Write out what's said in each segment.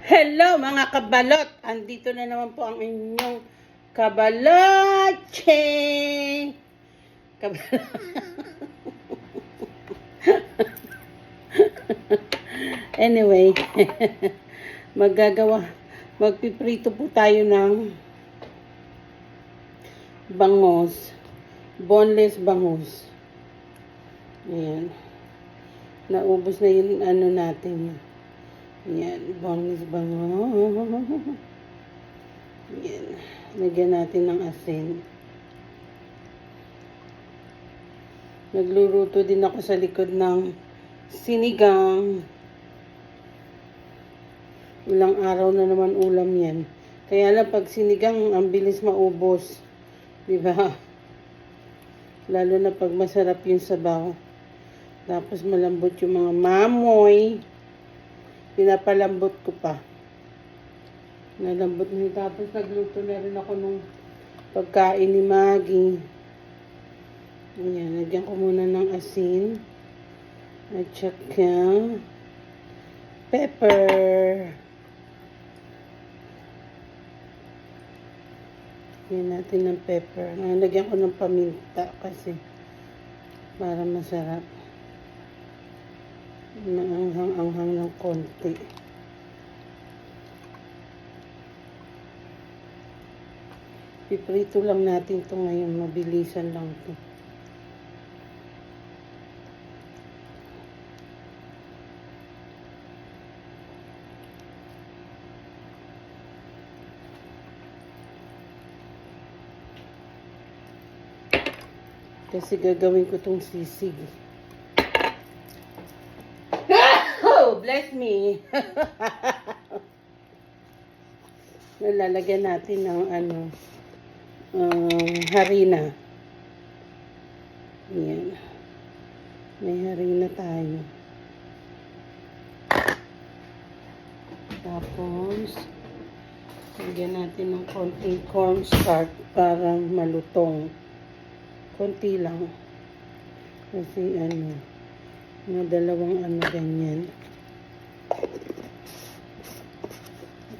Hello mga kabalot! Andito na naman po ang inyong kabaloche! Anyway, magpiprito po tayo ng bangus. Boneless bangus. Ayan. Naubos na yung ano natin. Ayan, boneless bangus. Ayan. Lagyan natin ng asin. Nagluluto din ako sa likod ng sinigang. Ilang araw na naman ulam yan. Kaya lang pag sinigang, ang bilis maubos. Diba? Lalo na pag masarap yung sabaw. Tapos malambot yung mga mamoy. Pinapalambot ko pa. Nalambot na. Tapos nagluto na rin ako nung pagkain ni Maggie. Ayan, lagyan ko muna ng asin. At saka pepper. Lagyan natin ng pepper. Lagyan ko ng paminta kasi para masarap. Maanghang-anghang ng konti. Piprito lang natin ito ngayon. Mabilisan lang ito. Kasi gagawin ko itong sisig. Oh, bless me. Nalalagyan natin ng harina. Ayan. May harina tayo. Tapos, lagyan natin ng konting cornstarch para malutong. Konti lang. Kasi mga dalawang ganyan.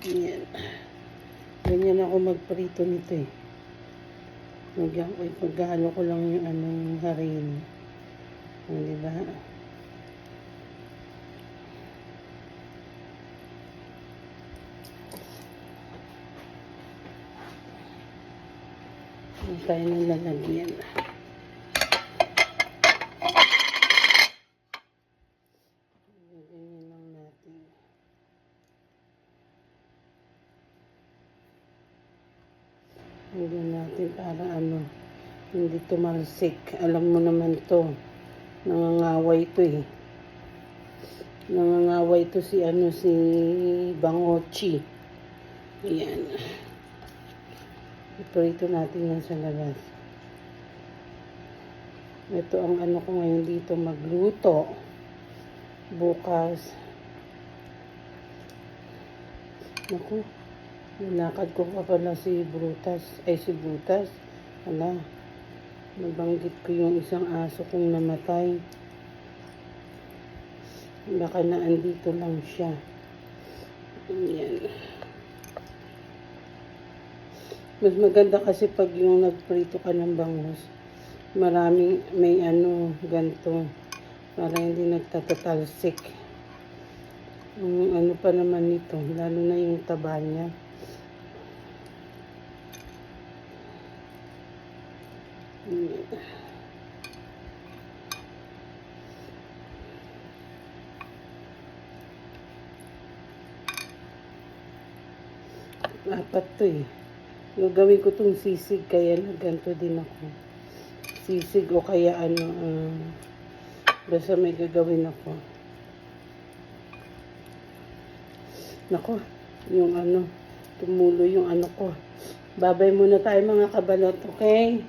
Ayan. Ganyan ako magprito nito eh. Paghalo ko lang yung harin. Diba? Hindi tayo nalalagyan. Ganyan lang natin. Ganyan natin para hindi tumalsik. Alam mo naman to. Nangangaway to eh. Nangangaway to si Bangochi. Ayan. Iprito natin yan sa labas. Ito ang ko ngayon dito magluto. Bukas. Naku. Nilakad ko pa pala si Brutas. Hala. Nabanggit ko yung isang aso kong namatay. Baka naandito lang siya. Ayan. Mas maganda kasi pag yung nagprito ka ng bangus, maraming may ganito para hindi nagtatatalsik. Pa naman nito, lalo na yung taba niya. Apat to eh. Gagawin ko tong sisig kaya ganito din ako. Sisig o kaya basta may gagawin ako. Nako, yung tumulo yung ko. Babay muna tayo mga kabalot, okay?